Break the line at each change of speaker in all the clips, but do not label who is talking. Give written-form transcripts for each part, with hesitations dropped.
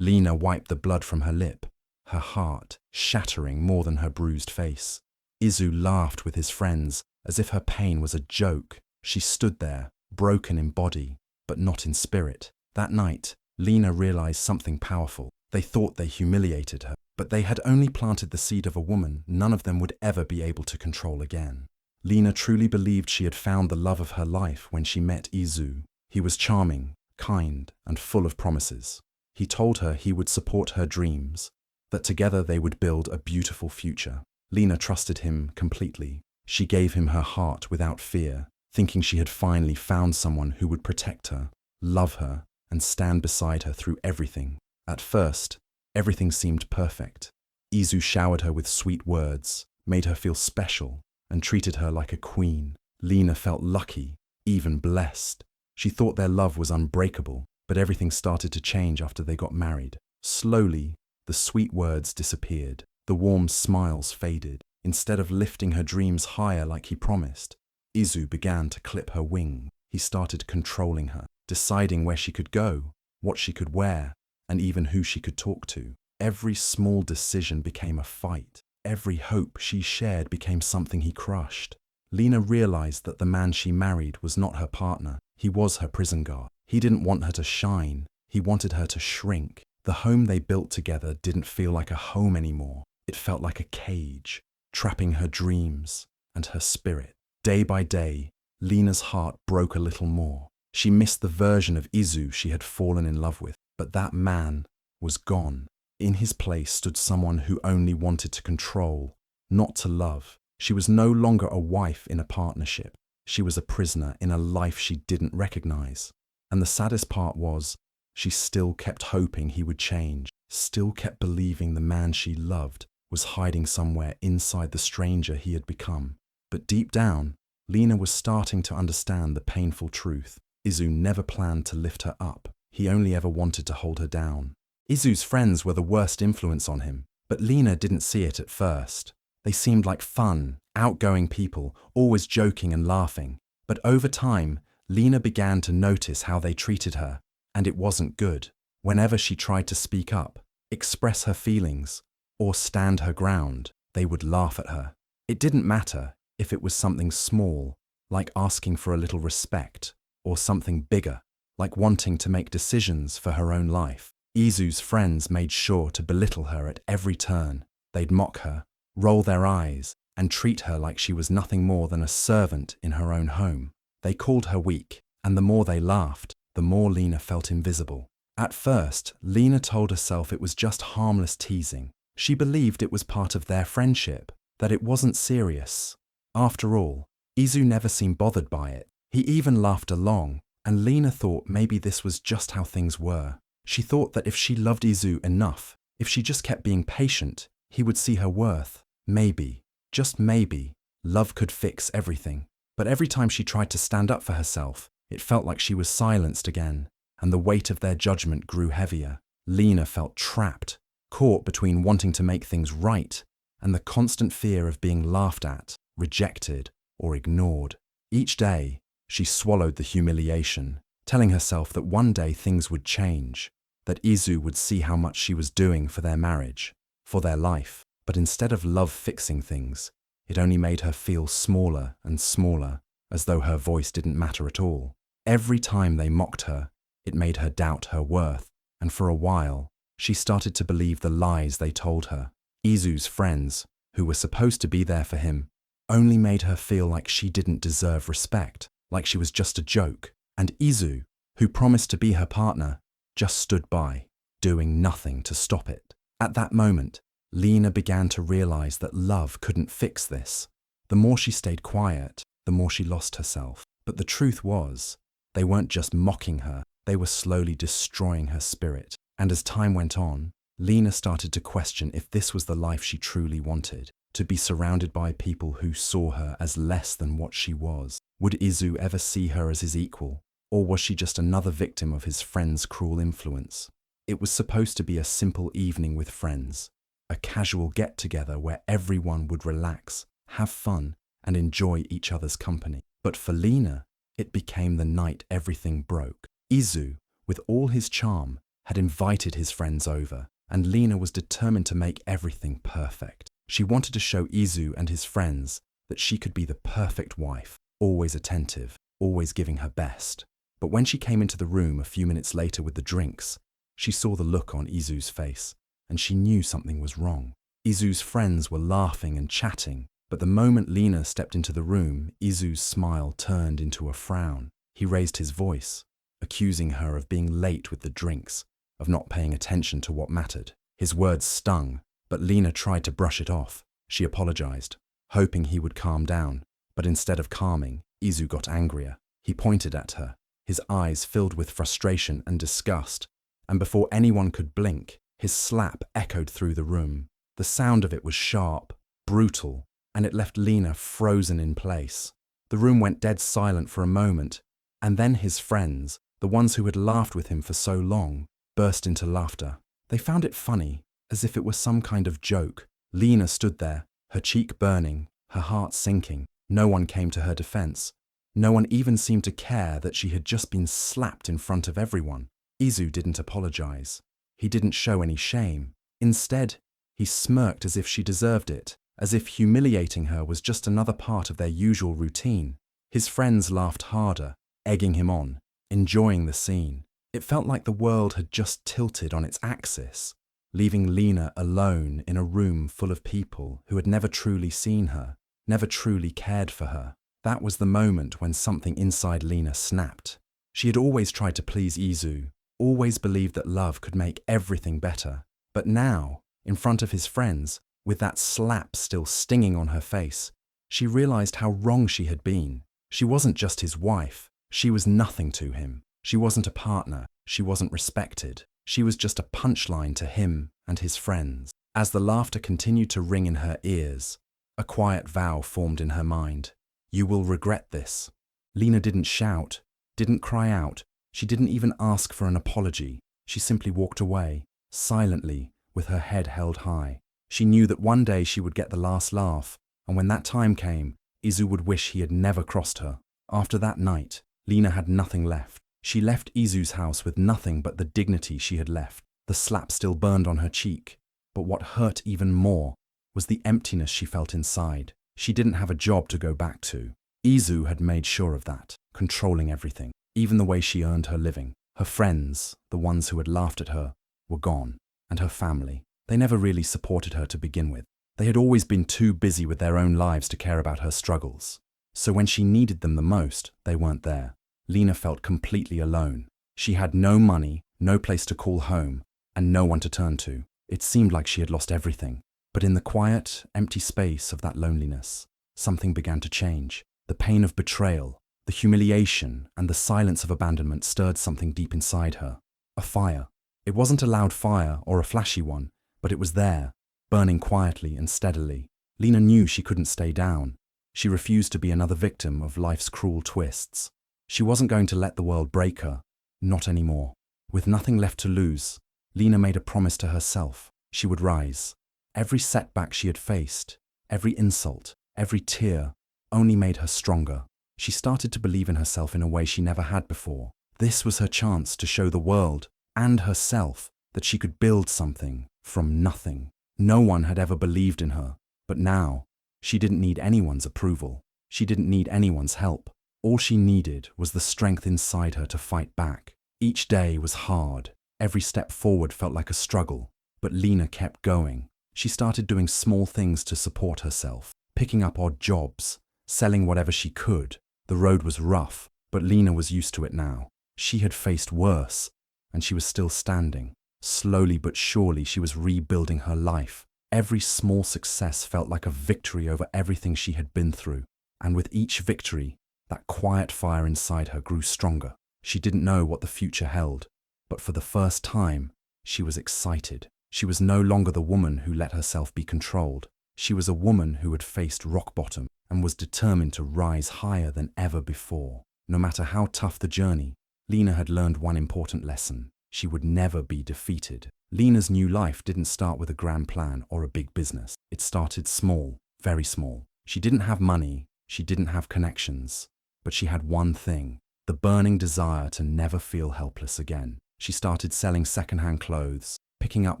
Lena wiped the blood from her lip, her heart shattering more than her bruised face. Izu laughed with his friends as if her pain was a joke. She stood there, broken in body, but not in spirit. That night, Lena realized something powerful. They thought they humiliated her, but they had only planted the seed of a woman none of them would ever be able to control again. Lena truly believed she had found the love of her life when she met Izu. He was charming, kind, and full of promises. He told her he would support her dreams, that together they would build a beautiful future. Lena trusted him completely. She gave him her heart without fear, thinking she had finally found someone who would protect her, love her, and stand beside her through everything. At first, everything seemed perfect. Izu showered her with sweet words, made her feel special, and treated her like a queen. Lena felt lucky, even blessed. She thought their love was unbreakable, but everything started to change after they got married. Slowly, the sweet words disappeared. The warm smiles faded. Instead of lifting her dreams higher like he promised, Izu began to clip her wing. He started controlling her, deciding where she could go, what she could wear, and even who she could talk to. Every small decision became a fight. Every hope she shared became something he crushed. Lena realized that the man she married was not her partner. He was her prison guard. He didn't want her to shine. He wanted her to shrink. The home they built together didn't feel like a home anymore. It felt like a cage, trapping her dreams and her spirit. Day by day, Lena's heart broke a little more. She missed the version of Izu she had fallen in love with, but that man was gone. In his place stood someone who only wanted to control, not to love. She was no longer a wife in a partnership. She was a prisoner in a life she didn't recognize. And the saddest part was, she still kept hoping he would change, still kept believing the man she loved was hiding somewhere inside the stranger he had become. But deep down, Lena was starting to understand the painful truth. Izu never planned to lift her up. He only ever wanted to hold her down. Izu's friends were the worst influence on him, but Lena didn't see it at first. They seemed like fun, outgoing people, always joking and laughing. But over time, Lena began to notice how they treated her, and it wasn't good. Whenever she tried to speak up, express her feelings, or stand her ground, they would laugh at her. It didn't matter if it was something small, like asking for a little respect, or something bigger, like wanting to make decisions for her own life. Izu's friends made sure to belittle her at every turn. They'd mock her, roll their eyes, and treat her like she was nothing more than a servant in her own home. They called her weak, and the more they laughed, the more Lena felt invisible. At first, Lena told herself it was just harmless teasing. She believed it was part of their friendship, that it wasn't serious. After all, Izu never seemed bothered by it. He even laughed along, and Lena thought maybe this was just how things were. She thought that if she loved Izu enough, if she just kept being patient, he would see her worth. Maybe, just maybe, love could fix everything. But every time she tried to stand up for herself, it felt like she was silenced again, and the weight of their judgment grew heavier. Lena felt trapped, caught between wanting to make things right and the constant fear of being laughed at, rejected, or ignored. Each day, she swallowed the humiliation, telling herself that one day things would change, that Izu would see how much she was doing for their marriage, for their life. But instead of love fixing things, it only made her feel smaller and smaller, as though her voice didn't matter at all. Every time they mocked her, it made her doubt her worth, and for a while, she started to believe the lies they told her. Izu's friends, who were supposed to be there for him, only made her feel like she didn't deserve respect, like she was just a joke. And Izu, who promised to be her partner, just stood by, doing nothing to stop it. At that moment, Lena began to realize that love couldn't fix this. The more she stayed quiet, the more she lost herself. But the truth was, they weren't just mocking her, they were slowly destroying her spirit. And as time went on, Lena started to question if this was the life she truly wanted, to be surrounded by people who saw her as less than what she was. Would Izu ever see her as his equal, or was she just another victim of his friend's cruel influence? It was supposed to be a simple evening with friends, a casual get-together where everyone would relax, have fun, and enjoy each other's company. But for Lena, it became the night everything broke. Izu, with all his charm, had invited his friends over, and Lena was determined to make everything perfect. She wanted to show Izu and his friends that she could be the perfect wife, always attentive, always giving her best. But when she came into the room a few minutes later with the drinks, she saw the look on Izu's face, and she knew something was wrong. Izu's friends were laughing and chatting, but the moment Lena stepped into the room, Izu's smile turned into a frown. He raised his voice, accusing her of being late with the drinks, of not paying attention to what mattered. His words stung, but Lena tried to brush it off. She apologized, hoping he would calm down, but instead of calming, Izu got angrier. He pointed at her, his eyes filled with frustration and disgust, and before anyone could blink, his slap echoed through the room. The sound of it was sharp, brutal, and it left Lena frozen in place. The room went dead silent for a moment, and then his friends, the ones who had laughed with him for so long, burst into laughter. They found it funny, as if it were some kind of joke. Lena stood there, her cheek burning, her heart sinking. No one came to her defense. No one even seemed to care that she had just been slapped in front of everyone. Izu didn't apologize. He didn't show any shame. Instead, he smirked as if she deserved it, as if humiliating her was just another part of their usual routine. His friends laughed harder, egging him on, enjoying the scene. It felt like the world had just tilted on its axis, leaving Lena alone in a room full of people who had never truly seen her, never truly cared for her. That was the moment when something inside Lena snapped. She had always tried to please Izu, always believed that love could make everything better. But now, in front of his friends, with that slap still stinging on her face, she realized how wrong she had been. She wasn't just his wife. She was nothing to him. She wasn't a partner. She wasn't respected. She was just a punchline to him and his friends. As the laughter continued to ring in her ears, a quiet vow formed in her mind. You will regret this. Lena didn't shout, didn't cry out. She didn't even ask for an apology. She simply walked away, silently, with her head held high. She knew that one day she would get the last laugh, and when that time came, Izu would wish he had never crossed her. After that night, Lena had nothing left. She left Izu's house with nothing but the dignity she had left. The slap still burned on her cheek, but what hurt even more was the emptiness she felt inside. She didn't have a job to go back to. Izu had made sure of that, controlling everything, even the way she earned her living. Her friends, the ones who had laughed at her, were gone, and her family. They never really supported her to begin with. They had always been too busy with their own lives to care about her struggles. So when she needed them the most, they weren't there. Lena felt completely alone. She had no money, no place to call home, and no one to turn to. It seemed like she had lost everything. But in the quiet, empty space of that loneliness, something began to change. The pain of betrayal, the humiliation, and the silence of abandonment stirred something deep inside her. A fire. It wasn't a loud fire or a flashy one, but it was there, burning quietly and steadily. Lena knew she couldn't stay down. She refused to be another victim of life's cruel twists. She wasn't going to let the world break her. Not anymore. With nothing left to lose, Lena made a promise to herself. She would rise. Every setback she had faced, every insult, every tear, only made her stronger. She started to believe in herself in a way she never had before. This was her chance to show the world and herself that she could build something from nothing. No one had ever believed in her, but now she didn't need anyone's approval. She didn't need anyone's help. All she needed was the strength inside her to fight back. Each day was hard. Every step forward felt like a struggle, but Lena kept going. She started doing small things to support herself, picking up odd jobs, selling whatever she could. The road was rough, but Lena was used to it now. She had faced worse, and she was still standing. Slowly but surely, she was rebuilding her life. Every small success felt like a victory over everything she had been through. And with each victory, that quiet fire inside her grew stronger. She didn't know what the future held, but for the first time, she was excited. She was no longer the woman who let herself be controlled. She was a woman who had faced rock bottom and was determined to rise higher than ever before. No matter how tough the journey, Lena had learned one important lesson. She would never be defeated. Lena's new life didn't start with a grand plan or a big business. It started small, very small. She didn't have money, she didn't have connections, but she had one thing, the burning desire to never feel helpless again. She started selling secondhand clothes, picking up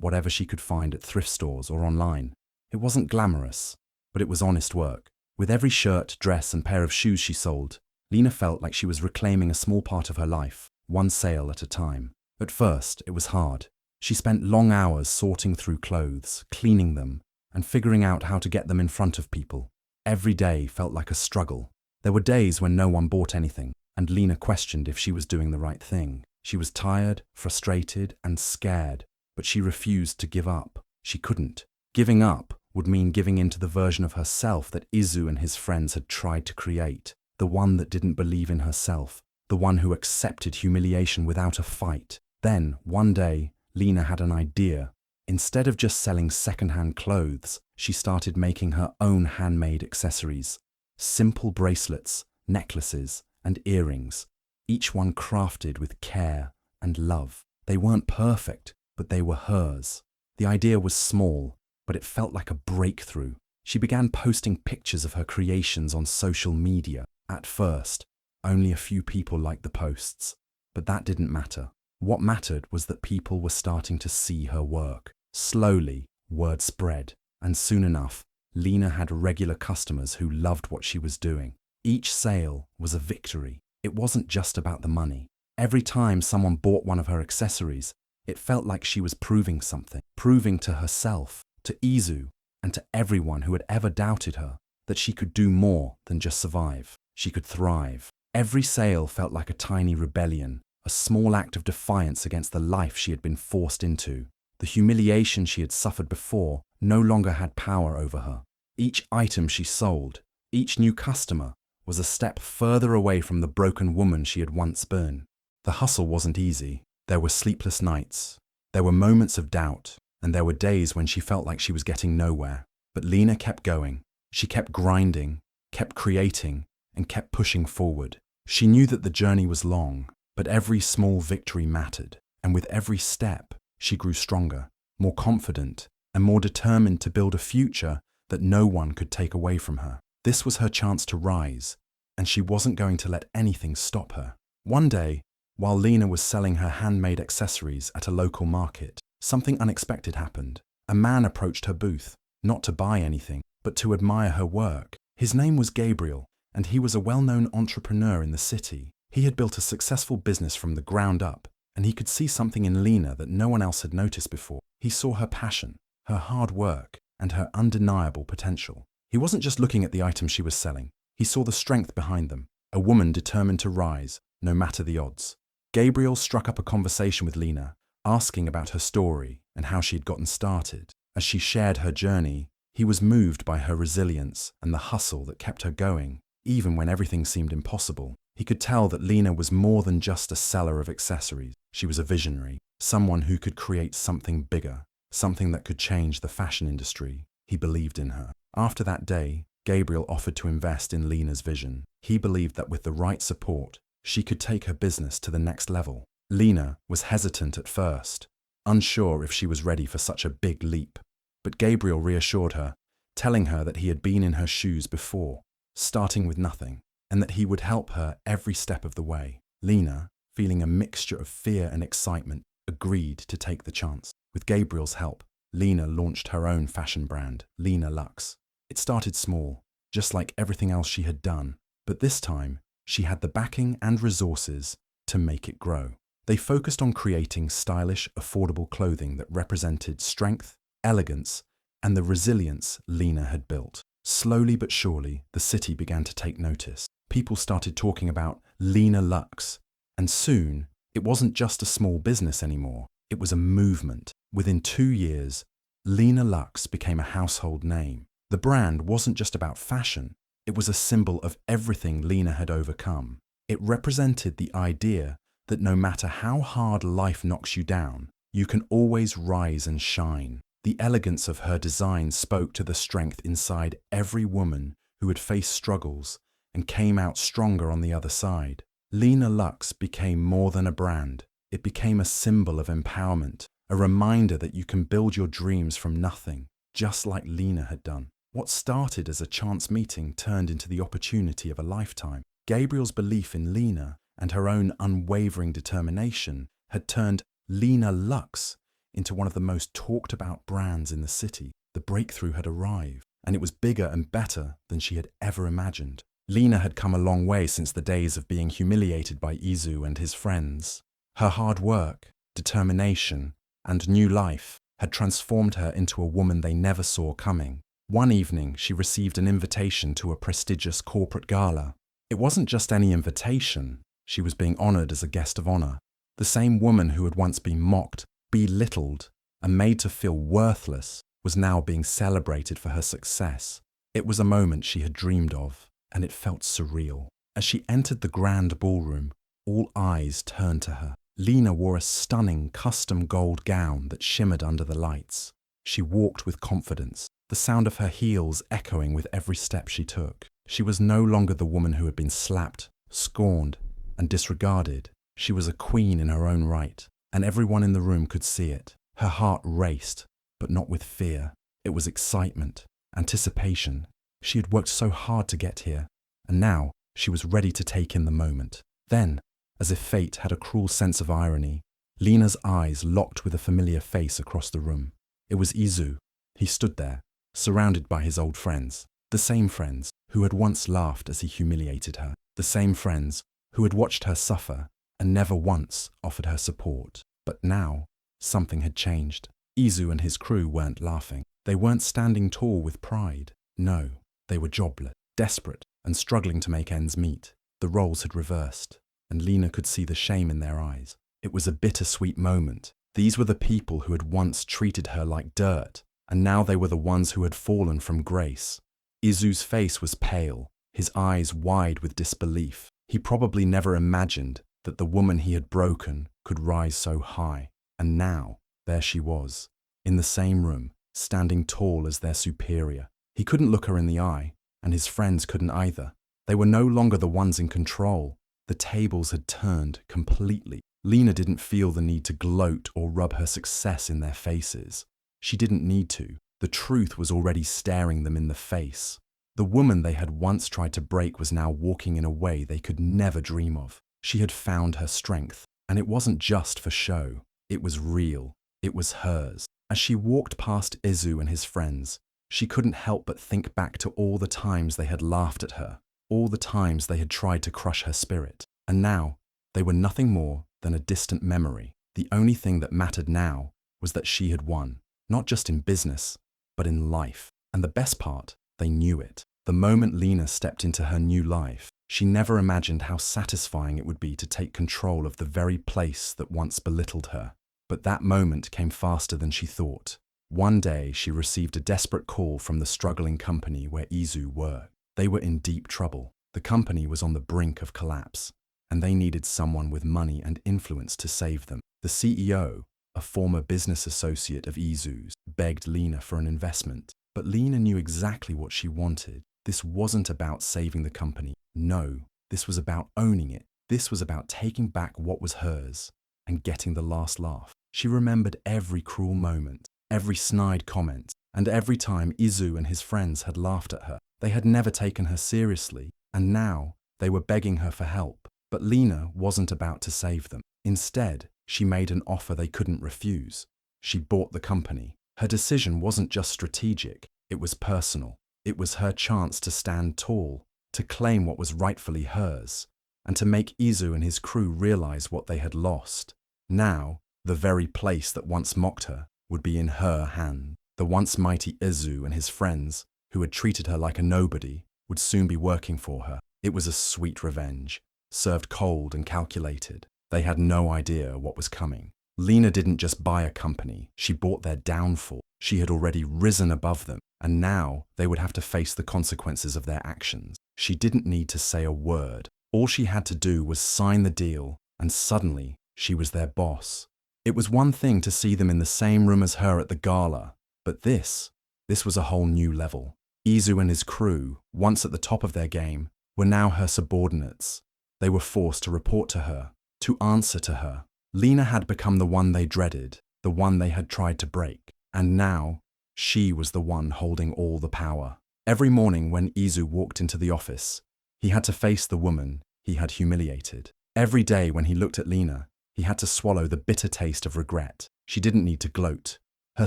whatever she could find at thrift stores or online. It wasn't glamorous, but it was honest work. With every shirt, dress, and pair of shoes she sold, Lena felt like she was reclaiming a small part of her life, one sale at a time. At first, it was hard. She spent long hours sorting through clothes, cleaning them, and figuring out how to get them in front of people. Every day felt like a struggle. There were days when no one bought anything, and Lena questioned if she was doing the right thing. She was tired, frustrated, and scared, but she refused to give up. She couldn't. Giving up would mean giving in to the version of herself that Izu and his friends had tried to create, the one that didn't believe in herself, the one who accepted humiliation without a fight. Then, one day, Lena had an idea. Instead of just selling secondhand clothes, she started making her own handmade accessories. Simple bracelets, necklaces, and earrings, each one crafted with care and love. They weren't perfect, but they were hers. The idea was small, but it felt like a breakthrough. She began posting pictures of her creations on social media. At first, only a few people liked the posts, but that didn't matter. What mattered was that people were starting to see her work. Slowly, word spread, and soon enough, Lena had regular customers who loved what she was doing. Each sale was a victory. It wasn't just about the money. Every time someone bought one of her accessories, it felt like she was proving something, proving to herself, to Izu, and to everyone who had ever doubted her, that she could do more than just survive. She could thrive. Every sale felt like a tiny rebellion, a small act of defiance against the life she had been forced into. The humiliation she had suffered before no longer had power over her. Each item she sold, each new customer, was a step further away from the broken woman she had once been. The hustle wasn't easy. There were sleepless nights. There were moments of doubt, and there were days when she felt like she was getting nowhere. But Lena kept going. She kept grinding, kept creating, and kept pushing forward. She knew that the journey was long, but every small victory mattered, and with every step, she grew stronger, more confident, and more determined to build a future that no one could take away from her. This was her chance to rise, and she wasn't going to let anything stop her. One day, while Lena was selling her handmade accessories at a local market, something unexpected happened. A man approached her booth, not to buy anything, but to admire her work. His name was Gabriel, and he was a well-known entrepreneur in the city. He had built a successful business from the ground up, and he could see something in Lena that no one else had noticed before. He saw her passion, her hard work, and her undeniable potential. He wasn't just looking at the items she was selling. He saw the strength behind them, a woman determined to rise, no matter the odds. Gabriel struck up a conversation with Lena, asking about her story and how she had gotten started. As she shared her journey, he was moved by her resilience and the hustle that kept her going, even when everything seemed impossible. He could tell that Lena was more than just a seller of accessories. She was a visionary, someone who could create something bigger, something that could change the fashion industry. He believed in her. After that day, Gabriel offered to invest in Lena's vision. He believed that with the right support, she could take her business to the next level. Lena was hesitant at first, unsure if she was ready for such a big leap. But Gabriel reassured her, telling her that he had been in her shoes before, starting with nothing, and that he would help her every step of the way. Lena, feeling a mixture of fear and excitement, agreed to take the chance. With Gabriel's help, Lena launched her own fashion brand, Lena Luxe. It started small, just like everything else she had done, but this time, she had the backing and resources to make it grow. They focused on creating stylish, affordable clothing that represented strength, elegance, and the resilience Lena had built. Slowly but surely, the city began to take notice. People started talking about Lena Luxe, and soon, it wasn't just a small business anymore. It was a movement. Within 2 years, Lena Luxe became a household name. The brand wasn't just about fashion. It was a symbol of everything Lena had overcome. It represented the idea that no matter how hard life knocks you down, you can always rise and shine. The elegance of her design spoke to the strength inside every woman who had faced struggles and came out stronger on the other side. Lena Luxe became more than a brand. It became a symbol of empowerment, a reminder that you can build your dreams from nothing, just like Lena had done. What started as a chance meeting turned into the opportunity of a lifetime. Gabriel's belief in Lena and her own unwavering determination had turned Lena Lux into one of the most talked about brands in the city. The breakthrough had arrived, and it was bigger and better than she had ever imagined. Lena had come a long way since the days of being humiliated by Izu and his friends. Her hard work, determination, and new life had transformed her into a woman they never saw coming. One evening, she received an invitation to a prestigious corporate gala. It wasn't just any invitation. She was being honored as a guest of honor. The same woman who had once been mocked, belittled, and made to feel worthless was now being celebrated for her success. It was a moment she had dreamed of, and it felt surreal. As she entered the grand ballroom, all eyes turned to her. Lena wore a stunning custom gold gown that shimmered under the lights. She walked with confidence, the sound of her heels echoing with every step she took. She was no longer the woman who had been slapped, scorned, and disregarded. She was a queen in her own right, and everyone in the room could see it. Her heart raced, but not with fear. It was excitement, anticipation. She had worked so hard to get here, and now she was ready to take in the moment. Then, as if fate had a cruel sense of irony, Lena's eyes locked with a familiar face across the room. It was Izu. He stood there, surrounded by his old friends, the same friends who had once laughed as he humiliated her, the same friends who had watched her suffer and never once offered her support. But now, something had changed. Izu and his crew weren't laughing. They weren't standing tall with pride. No, they were jobless, desperate, and struggling to make ends meet. The roles had reversed, and Lena could see the shame in their eyes. It was a bittersweet moment. These were the people who had once treated her like dirt, and now they were the ones who had fallen from grace. Izu's face was pale, his eyes wide with disbelief. He probably never imagined that the woman he had broken could rise so high. And now, there she was, in the same room, standing tall as their superior. He couldn't look her in the eye, and his friends couldn't either. They were no longer the ones in control. The tables had turned completely. Lena didn't feel the need to gloat or rub her success in their faces. She didn't need to. The truth was already staring them in the face. The woman they had once tried to break was now walking in a way they could never dream of. She had found her strength, and it wasn't just for show. It was real. It was hers. As she walked past Izu and his friends, she couldn't help but think back to all the times they had laughed at her, all the times they had tried to crush her spirit. And now, they were nothing more than a distant memory. The only thing that mattered now was that she had won, not just in business, but in life. And the best part, they knew it. The moment Lena stepped into her new life, she never imagined how satisfying it would be to take control of the very place that once belittled her. But that moment came faster than she thought. One day, she received a desperate call from the struggling company where Izu worked. They were in deep trouble. The company was on the brink of collapse, and they needed someone with money and influence to save them. The CEO, a former business associate of Izu's, begged Lena for an investment. But Lena knew exactly what she wanted. This wasn't about saving the company. No, this was about owning it. This was about taking back what was hers and getting the last laugh. She remembered every cruel moment, every snide comment, and every time Izu and his friends had laughed at her. They had never taken her seriously, and now they were begging her for help. But Lena wasn't about to save them. Instead, she made an offer they couldn't refuse. She bought the company. Her decision wasn't just strategic, it was personal. It was her chance to stand tall, to claim what was rightfully hers, and to make Izu and his crew realize what they had lost. Now, the very place that once mocked her would be in her hand. The once mighty Izu and his friends, who had treated her like a nobody, would soon be working for her. It was a sweet revenge, served cold and calculated. They had no idea what was coming. Lena didn't just buy a company, she bought their downfall. She had already risen above them, and now they would have to face the consequences of their actions. She didn't need to say a word. All she had to do was sign the deal, and suddenly she was their boss. It was one thing to see them in the same room as her at the gala, but this was a whole new level. Izu and his crew, once at the top of their game, were now her subordinates. They were forced to report to her, to answer to her. Lena had become the one they dreaded, the one they had tried to break, and now she was the one holding all the power. Every morning when Izu walked into the office, he had to face the woman he had humiliated. Every day when he looked at Lena, He had to swallow the bitter taste of regret. She didn't need to gloat. Her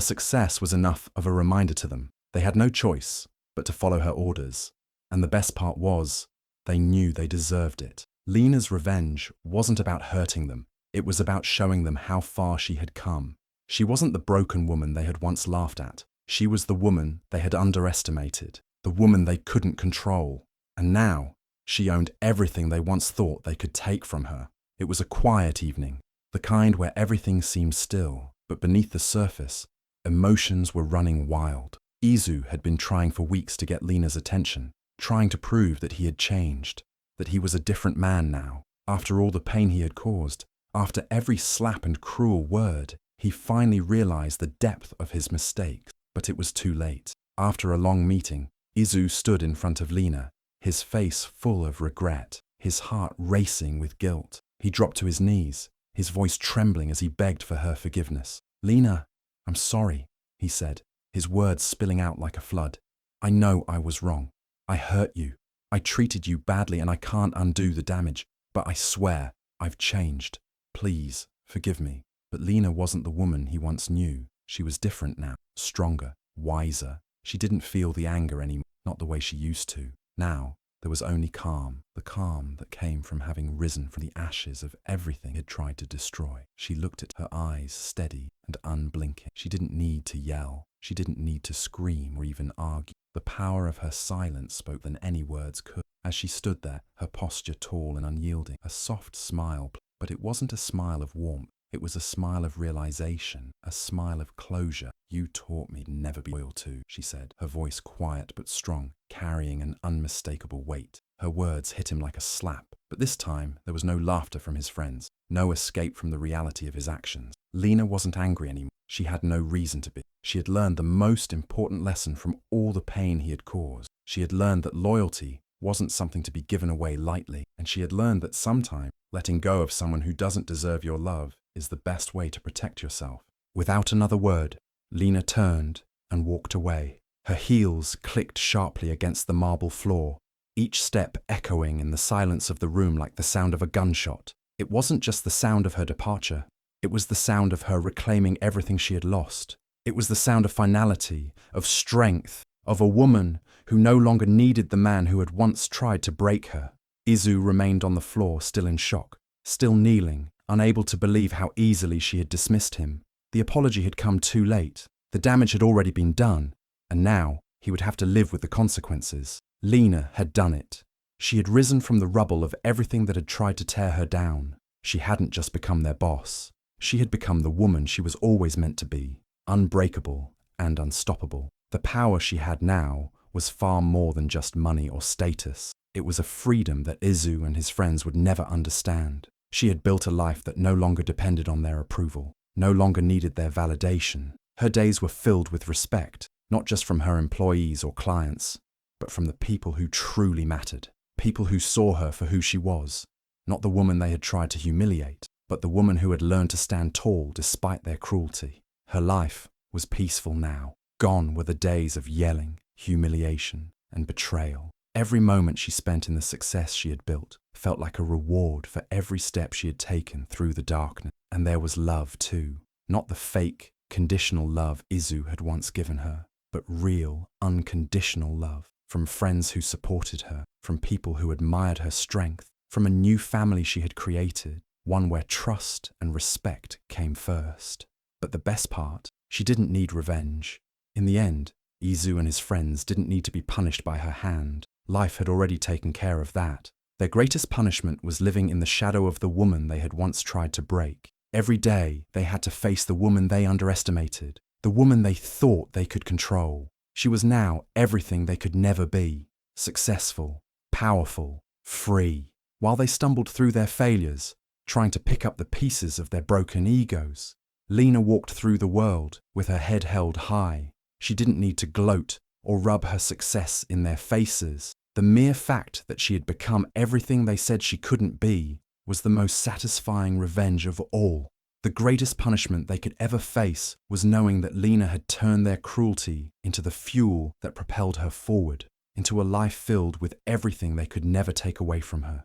success was enough of a reminder to them. They had no choice but to follow her orders. And the best part was, they knew they deserved it. Lena's revenge wasn't about hurting them. It was about showing them how far she had come. She wasn't the broken woman they had once laughed at. She was the woman they had underestimated, the woman they couldn't control. And now, she owned everything they once thought they could take from her. It was a quiet evening, the kind where everything seemed still, but beneath the surface, emotions were running wild. Izu had been trying for weeks to get Lena's attention, trying to prove that he had changed, that he was a different man now. After all the pain he had caused, after every slap and cruel word, he finally realized the depth of his mistakes. But it was too late. After a long meeting, Izu stood in front of Lena, his face full of regret, his heart racing with guilt. He dropped to his knees, his voice trembling as he begged for her forgiveness. "Lena, I'm sorry," he said, his words spilling out like a flood. "I know I was wrong. I hurt you. I treated you badly and I can't undo the damage. But I swear, I've changed. Please, forgive me." But Lena wasn't the woman he once knew. She was different now, stronger, wiser. She didn't feel the anger anymore, not the way she used to. Now, there was only calm, the calm that came from having risen from the ashes of everything he'd tried to destroy. She looked at her eyes steady and unblinking. She didn't need to yell. She didn't need to scream or even argue. The power of her silence spoke than any words could. As she stood there, her posture tall and unyielding, a soft smile, but it wasn't a smile of warmth. It was a smile of realization, a smile of closure. "You taught me to never be loyal to," she said, her voice quiet but strong, carrying an unmistakable weight. Her words hit him like a slap, but this time there was no laughter from his friends, no escape from the reality of his actions. Lena wasn't angry anymore. She had no reason to be. She had learned the most important lesson from all the pain he had caused. She had learned that loyalty wasn't something to be given away lightly, and she had learned that sometimes letting go of someone who doesn't deserve your love is the best way to protect yourself. Without another word, Lena turned and walked away. Her heels clicked sharply against the marble floor, each step echoing in the silence of the room like the sound of a gunshot. It wasn't just the sound of her departure. It was the sound of her reclaiming everything she had lost. It was the sound of finality, of strength, of a woman who no longer needed the man who had once tried to break her. Izu remained on the floor, still in shock, still kneeling, unable to believe how easily she had dismissed him. The apology had come too late. The damage had already been done, and now he would have to live with the consequences. Lena had done it. She had risen from the rubble of everything that had tried to tear her down. She hadn't just become their boss. She had become the woman she was always meant to be, unbreakable and unstoppable. The power she had now was far more than just money or status. It was a freedom that Izu and his friends would never understand. She had built a life that no longer depended on their approval, no longer needed their validation. Her days were filled with respect, not just from her employees or clients, but from the people who truly mattered, people who saw her for who she was, not the woman they had tried to humiliate, but the woman who had learned to stand tall despite their cruelty. Her life was peaceful now. Gone were the days of yelling, humiliation, and betrayal. Every moment she spent in the success she had built felt like a reward for every step she had taken through the darkness. And there was love too, not the fake, conditional love Izu had once given her, but real, unconditional love, from friends who supported her, from people who admired her strength, from a new family she had created, one where trust and respect came first. But the best part, she didn't need revenge. In the end, Izu and his friends didn't need to be punished by her hand. Life had already taken care of that. Their greatest punishment was living in the shadow of the woman they had once tried to break. Every day, they had to face the woman they underestimated, the woman they thought they could control. She was now everything they could never be: successful, powerful, free. While they stumbled through their failures, trying to pick up the pieces of their broken egos, Lena walked through the world with her head held high. She didn't need to gloat or rub her success in their faces. The mere fact that she had become everything they said she couldn't be was the most satisfying revenge of all. The greatest punishment they could ever face was knowing that Lena had turned their cruelty into the fuel that propelled her forward, into a life filled with everything they could never take away from her.